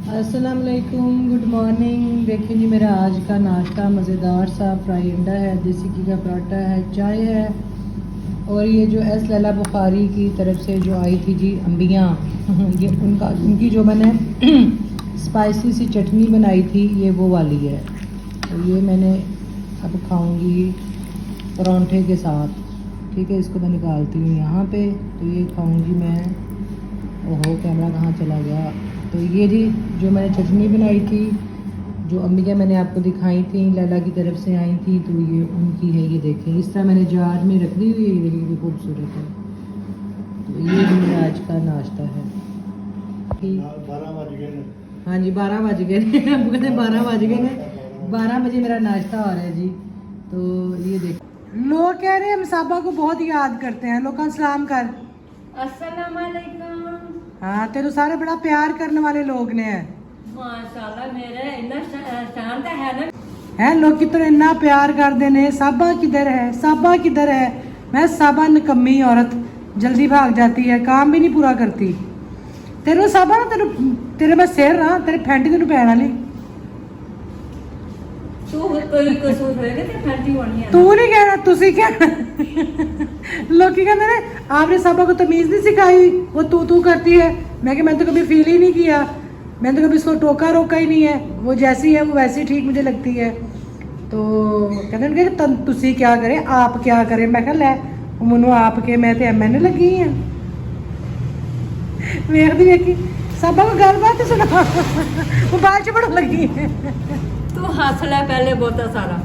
अस्सलाम वालेकुम, good morning. देखिए जी, मेरा आज का नाश्ता मज़ेदार सा फ्राई अंडा है, देसी घी का पराठा है, चाय है और ये जो एस लैला बुखारी की तरफ से जो आई थी जी अम्बियाँ ये उनकी जो मैंने स्पाइसी सी चटनी बनाई थी, ये वो वाली है। तो ये मैंने अब खाऊंगी परांठे के साथ। ठीक है, इसको मैं निकालती हूँ यहाँ पे। तो ये खाऊंगी मैं। ओहो, कैमरा कहाँ चला गया। तो ये जी जो मैंने चटनी बनाई थी, जो अम्बिया मैंने आपको दिखाई थी लैला की तरफ से आई थी, तो ये उनकी है। ये देखें, इस तरह मैंने जार में रख दी हुई है। ये देखिए कितनी खूबसूरत है। तो ये भी मेरा आज का नाश्ता है। 12 बज गए। हाँ जी, 12 बज गए आपको कहते 12 बज गए ने। 12 बजे मेरा नाश्ता हो रहा है जी। तो ये देख, लोग कह रहे हैं हम साबा को बहुत याद करते हैं। लोग सलाम कर। अस्सलाम वालेकुम। हाँ, तेरे सारे बड़ा प्यार करने वाले लोग ने है। माशाल्लाह, मेरा इतना शांत है ना। है लोग कितने इन्ना प्यार करते ने। साबा किधर है, साबा किधर है। मैं साबा निकम्मी औरत, जल्दी भाग जाती है, काम भी नहीं पूरा करती। तेरे साबा ना तेरे मैं सिर हाँ, तेरे फैंटी तेन पैन वाली। तू कोई कसूर होएगा ते फैंटी होनी है। तू नहीं कहना, तुसी कहना। लोग कहते ने आपने साबा को तमीज नहीं सिखाई, वो तू करती है। मैंने तो कभी फील ही नहीं किया, मैंने तो कभी इसको टोका रोका ही नहीं है। वो जैसी है वो वैसी ठीक मुझे लगती है। तो कहते तुसी क्या करे, आप क्या करे। मैं कहा लै मनु आप के, मैं तो MN लगी हाँ। वेखदी वेखी साबा को गलबात सुना। वो बाद च बड़ा लगी है। तू हंस ले पहले बहुत सारा।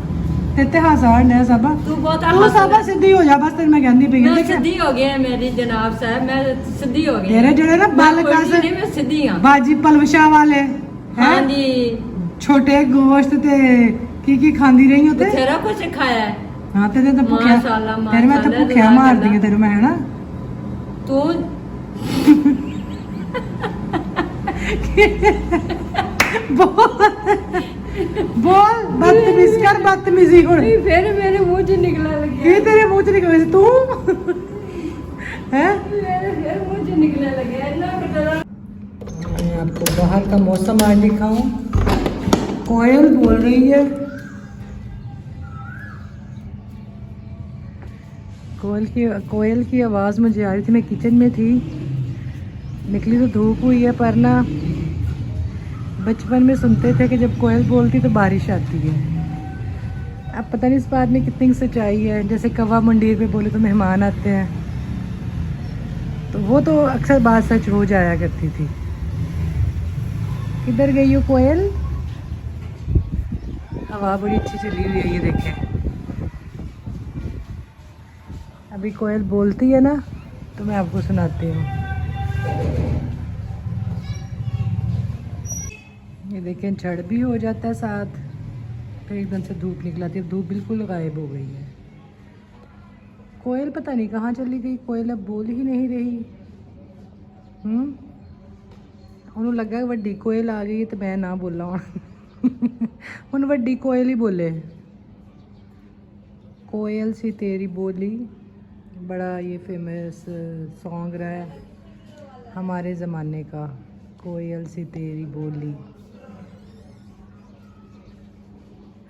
तेते हासा ने साबा, तू बहुत तू हंस साबा ले। सीधी हो जा बस। तेरे मैं कहंदी पई मैं देख सीधी हो गई मेरी जनाब साहब, मैं सीधी हो गई। तेरे जड़े ना बाल मैं कस उल्टी नहीं, मैं सीधी हां। बाजी पलवशा वाले हाँ हैं? जी, छोटे गोश्त ते की खांदी रही हो ते। तेरा कुछ खाया है हाँ तेरे तो भूखा, माशाल्लाह, तेरे मैं तो माशाल्लाह, भूखा मार दी है तेरे मैं, है ना। तू। बोल बदतमीज कर, बदतमीजी हुन फिर मेरे मुंह से निकला लग ये तेरे मुंह से निकले तू हैं। मेरे फिर मुंह से निकले लगे इतना कटरा। मैं आपको बाहर का मौसम आज दिखाऊं। कोयल बोल रही है। कोयल की आवाज़ मुझे आ रही थी। मैं किचन में थी, निकली तो धूप हुई है, पर ना बचपन में सुनते थे कि जब कोयल बोलती तो बारिश आती है। अब पता नहीं इस बात में कितनी सच्चाई है। जैसे कौवा मंदिर पे बोले तो मेहमान आते हैं, तो वो तो अक्सर बात सच हो जाया करती थी। किधर गई हो कोयल? हवा बड़ी अच्छी चली हुई है, ये देखें। अभी कोयल बोलती है ना, तो मैं आपको सुनाती हूँ। ये देखें, झड़ भी हो जाता है साथ, फिर एकदम से धूप निकलाती है। धूप बिल्कुल गायब हो गई है। कोयल पता नहीं कहाँ चली गई। कोयल अब बोल ही नहीं रही। उन्होंने लगा वड्डी कोयल आ गई तो मैं ना बोला हूँ। वड्डी कोयल ही बोले। कोयल सी तेरी बोली बड़ा ये फेमस सॉन्ग रहा है हमारे ज़माने का। कोयल सी तेरी बोली।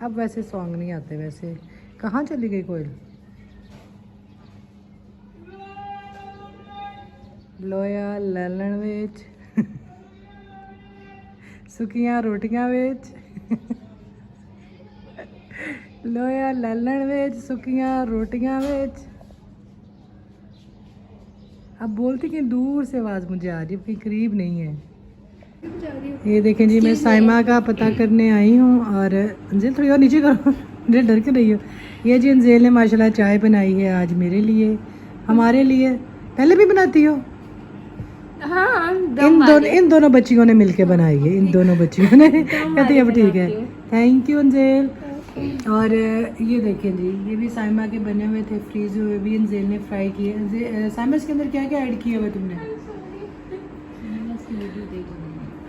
अब वैसे सॉन्ग नहीं आते। वैसे कहाँ चली गई कोयल? लोया लैलन वेच सुखियां रोटियां वेच लोया लैलन वेच सुखियां रोटियां वेच। अब बोलती कि दूर से आवाज़ मुझे आ रही है, कहीं करीब नहीं है। ये देखें जी, मैं साइमा का पता करने आई हूँ। और अंजेल थोड़ी और नीचे करो, मुझे डर के रही हो। ये जी अंजेल ने माशाल्लाह चाय बनाई है आज मेरे लिए, हमारे लिए। पहले भी बनाती हो? हाँ, इन दोनों बच्चियों ने मिलके बनाई है। इन दोनों बच्चियों ने कहती है अब ठीक है। Thank you Angel. और ये देखें जी, ये भी साइमा के बने हुए थे, फ्रीज हुए भी अंजेल ने फ्राई किए। साइमा इसके अंदर क्या क्या ऐड किया हुआ तुमने?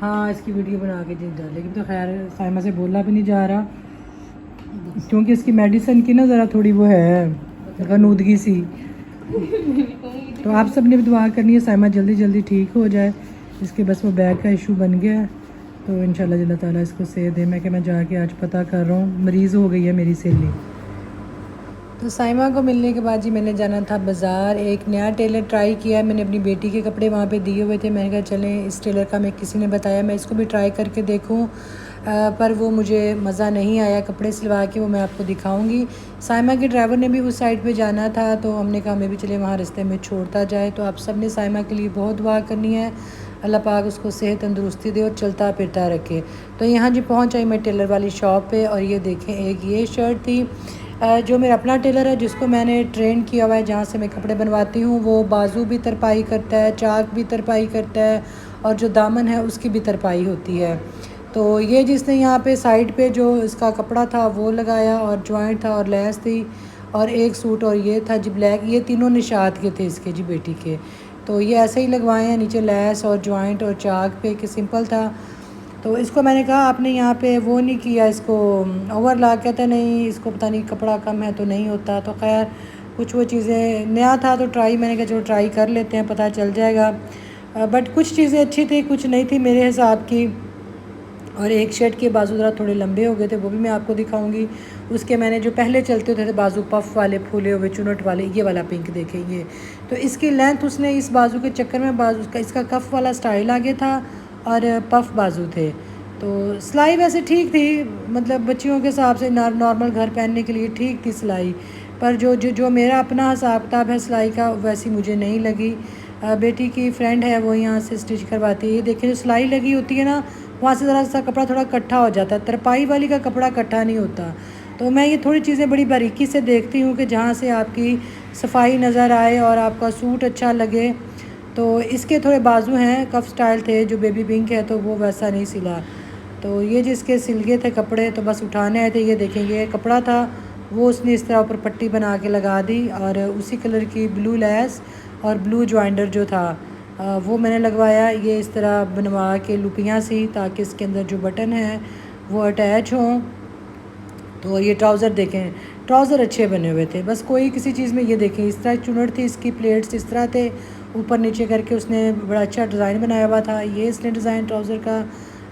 हाँ, इसकी वीडियो बना के दे डाल, लेकिन तो खैर साइमा से बोला भी नहीं जा रहा, क्योंकि इसकी मेडिसिन की ना ज़रा थोड़ी वो है गनूदगी सी। तो आप सब ने भी दुआ करनी है साइमा जल्दी जल्दी ठीक हो जाए। इसके बस वो बैग का इशू बन गया है। तो इंशाल्लाह अल्लाह ताला इसको सेहत दे। मैं जाके आज पता कर रहा हूँ, मरीज़ हो गई है मेरी सहेली। तो साइमा को मिलने के बाद जी मैंने जाना था बाज़ार। एक नया टेलर ट्राई किया है, मैंने अपनी बेटी के कपड़े वहाँ पे दिए हुए थे। मैंने कहा चलें, इस टेलर का मैं किसी ने बताया मैं इसको भी ट्राई करके देखूँ, पर वो मुझे मज़ा नहीं आया कपड़े सिलवा के। वो मैं आपको दिखाऊंगी। साइमा के ड्राइवर ने भी उस साइड पे जाना था, तो हमने कहा हमें भी चले वहाँ रास्ते में छोड़ता जाए। तो आप सब ने साइमा के लिए बहुत दुआ करनी है, अल्लाह पाक उसको सेहत तंदुरुस्ती दे और चलता फिरता रखे। तो यहाँ जी पहुँच आई मैं टेलर वाली शॉप पे, और ये देखें एक ये शर्ट थी। जो मेरा अपना टेलर है जिसको मैंने ट्रेन किया हुआ है, जहाँ से मैं कपड़े बनवाती हूँ, वो बाजू भी तरपाई करता है, चाक भी तरपाई करता है, और जो दामन है उसकी भी तरपाई होती है। तो ये जिसने यहाँ पे साइड पे जो इसका कपड़ा था वो लगाया, और जॉइंट था और लेस थी, और एक सूट और ये था जी ब्लैक। ये तीनों निशात के थे इसके जी बेटी के। तो ये ऐसे ही लगवाए हैं, नीचे लेस और जॉइंट और चाक पे, कि सिंपल था। तो इसको मैंने कहा आपने यहाँ पे वो नहीं किया, इसको ओवरलॉक, कहता नहीं इसको पता नहीं कपड़ा कम है तो नहीं होता। तो खैर कुछ वो चीज़ें नया था तो मैंने कहा चलो ट्राई कर लेते हैं, पता चल जाएगा। बट कुछ चीज़ें अच्छी थी, कुछ नहीं थी मेरे हिसाब की। और एक शर्ट के बाजू ज़रा थोड़े लंबे हो गए थे, वो भी मैं आपको दिखाऊंगी। उसके मैंने जो पहले चलते होते थे बाजू पफ़ वाले फूले हुए चुनट वाले, ये वाला पिंक देखें ये। तो इसकी लेंथ उसने इस बाजू के चक्कर में बाजू का इसका कफ़ वाला स्टाइल आगे था और पफ़ बाजू थे। तो सिलाई वैसे ठीक थी, मतलब बच्चियों के हिसाब से नॉर्मल घर पहनने के लिए ठीक थी सिलाई। पर जो मेरा अपना हिसाब किताब है सिलाई का, वैसी मुझे नहीं लगी। बेटी की फ्रेंड है वो यहाँ से स्टिच करवाती है। ये देखिए जो सिलाई लगी होती है ना, वहाँ से ज़रा सा कपड़ा थोड़ा इकट्ठा हो जाता है, तरपाई वाली का कपड़ा इकट्ठा नहीं होता। तो मैं ये थोड़ी चीज़ें बड़ी बारीकी से देखती हूँ कि जहाँ से आपकी सफाई नज़र आए और आपका सूट अच्छा लगे। तो इसके थोड़े बाजू हैं कफ स्टाइल थे, जो बेबी पिंक है तो वो वैसा नहीं सिला। तो ये जिसके सिल गए थे कपड़े तो बस उठाने आए थे। ये देखेंगे ये कपड़ा था, वो उसने इस तरह ऊपर पट्टी बना के लगा दी, और उसी कलर की ब्लू लेस और ब्लू जॉइंडर जो था वो मैंने लगवाया। ये इस तरह बनवा के लुपियाँ सी, ताकि इसके अंदर जो बटन है वो अटैच हों। तो ये ट्राउज़र देखें, ट्राउज़र अच्छे बने हुए थे, बस कोई किसी चीज़ में ये देखें इस तरह चुनट थी, इसकी प्लेट्स इस तरह थे, ऊपर नीचे करके उसने बड़ा अच्छा डिज़ाइन बनाया हुआ था। ये इसने डिज़ाइन ट्राउज़र का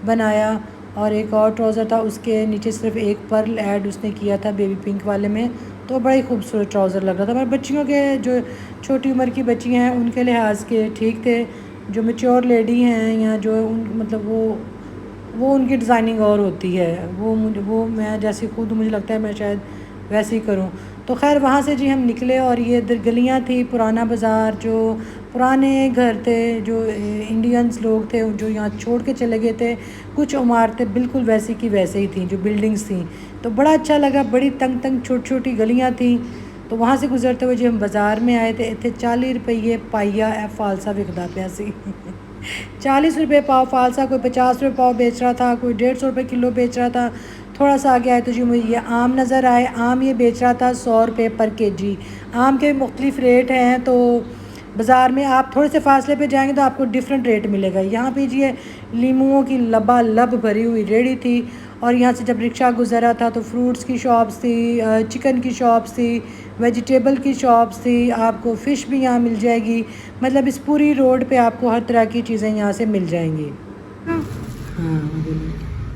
बनाया, और एक और ट्राउज़र था उसके नीचे सिर्फ एक पर्ल ऐड उसने किया था बेबी पिंक वाले में, तो बड़ा ही खूबसूरत ट्राउज़र लग रहा था। मगर बच्चियों के जो छोटी उम्र की बच्चियाँ हैं उनके लिहाज के ठीक थे। जो मैच्योर लेडी हैं या जो मतलब वो उनकी डिज़ाइनिंग और होती है, वो मैं जैसे खुद मुझे लगता है मैं शायद वैसे ही करूं। तो खैर वहाँ से जी हम निकले, और ये इधर गलियाँ थी, पुराना बाज़ार, जो पुराने घर थे, जो इंडियंस लोग थे जो यहाँ छोड़ के चले गए थे, कुछ इमारतें बिल्कुल वैसी की वैसे ही थी, जो बिल्डिंग्स थी। तो बड़ा अच्छा लगा, बड़ी तंग छोटी छोटी गलियाँ थी। तो वहाँ से गुजरते हुए जी हम बाज़ार में आए थे। इतने 40 रुपये पाइया ए फालसा विकदा पाया सी 40 रुपये पाव फालसा, कोई 50 रुपये पाव बेच रहा था, कोई 150 रुपये किलो बेच रहा था। थोड़ा सा आगे आए तो जी मुझे ये आम नज़र आए। आम ये बेच रहा था 100 रुपये पर केजी। आम के मुख्तलिफ रेट हैं, तो बाज़ार में आप थोड़े से फासले पे जाएंगे तो आपको डिफरेंट रेट मिलेगा। यहाँ पे जी लीमुओं की लबालब भरी हुई रेड़ी थी, और यहाँ से जब रिक्शा गुजरा था तो फ्रूट्स की शॉप्स थी, चिकन की शॉप्स थी, वेजिटेबल की शॉप्स थी, आपको फ़िश भी यहाँ मिल जाएगी। मतलब इस पूरी रोड पे आपको हर तरह की चीज़ें यहाँ से मिल जाएंगी। हाँ,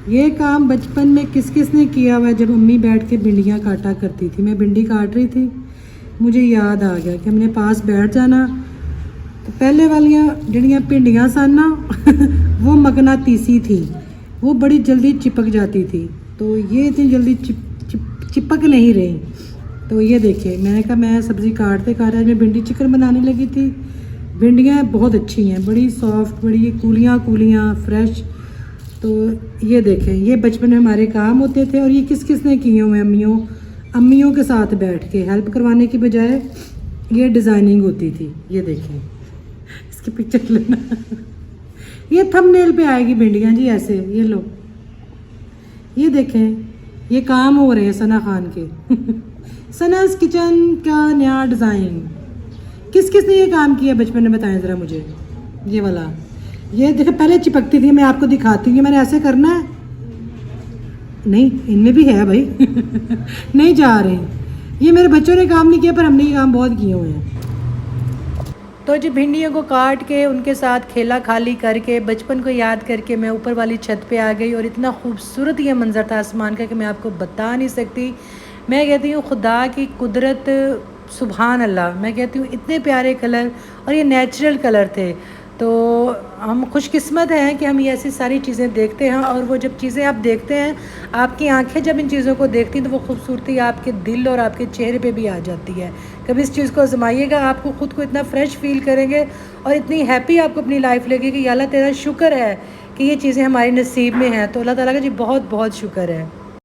ये काम बचपन में किस ने किया हुआ है। जब अम्मी बैठ के भिंडियाँ काटा करती थी, मैं भिंडी काट रही थी, मुझे याद आ गया कि हमने पास बैठ जाना। तो पहले वालियाँ जड़ियाँ भिंडियाँ सन ना वो मगनातीसी थी, वो बड़ी जल्दी चिपक जाती थी। तो ये इतनी जल्दी चिपक नहीं रही। तो ये देखिए मैंने कहा मैं सब्ज़ी काटते मैं भिंडी चिकन बनाने लगी थी। भिंडियाँ बहुत अच्छी हैं, बड़ी सॉफ्ट, बड़ी कूलियाँ फ्रेश। तो ये देखें, ये बचपन में हमारे काम होते थे, और ये किसने किए हुए अम्मियों के साथ बैठ के हेल्प करवाने की बजाय ये डिज़ाइनिंग होती थी। ये देखें इसकी पिक्चर लेना ये थंबनेल पे आएगी भिंडियाँ जी ऐसे। ये लो, ये देखें, ये काम हो रहे हैं सना खान के सनास किचन का नया डिज़ाइन। किसने ये काम किया बचपन में, बताएं ज़रा मुझे। ये वाला, ये देखो पहले चिपकती थी, मैं आपको दिखाती हूँ। मैंने ऐसे करना है, नहीं इनमें भी है भाई नहीं जा रहे। ये मेरे बच्चों ने काम नहीं किया, पर हमने ये काम बहुत किए हुए हैं। तो जी भिंडियों को काट के उनके साथ खेला खाली करके बचपन को याद करके मैं ऊपर वाली छत पे आ गई और इतना खूबसूरत ये मंज़र था आसमान का कि मैं आपको बता नहीं सकती। मैं कहती हूँ खुदा की कुदरत, सुभान अल्लाह। मैं कहती हूँ इतने प्यारे कलर और ये नेचुरल कलर थे। तो हम खुशकिस्मत हैं कि हम ये ऐसी सारी चीज़ें देखते हैं, और वो जब चीज़ें आप देखते हैं, आपकी आंखें जब इन चीज़ों को देखती हैं तो वो खूबसूरती आपके दिल और आपके चेहरे पे भी आ जाती है। कभी इस चीज़ को आजमाइएगा, आपको ख़ुद को इतना फ्रेश फील करेंगे और इतनी हैप्पी आपको अपनी लाइफ लगेगी कि या अल्लाह तेरा शुक्र है कि ये चीज़ें हमारे नसीब में हैं। तो अल्लाह ताला का जी बहुत बहुत शुक्र है।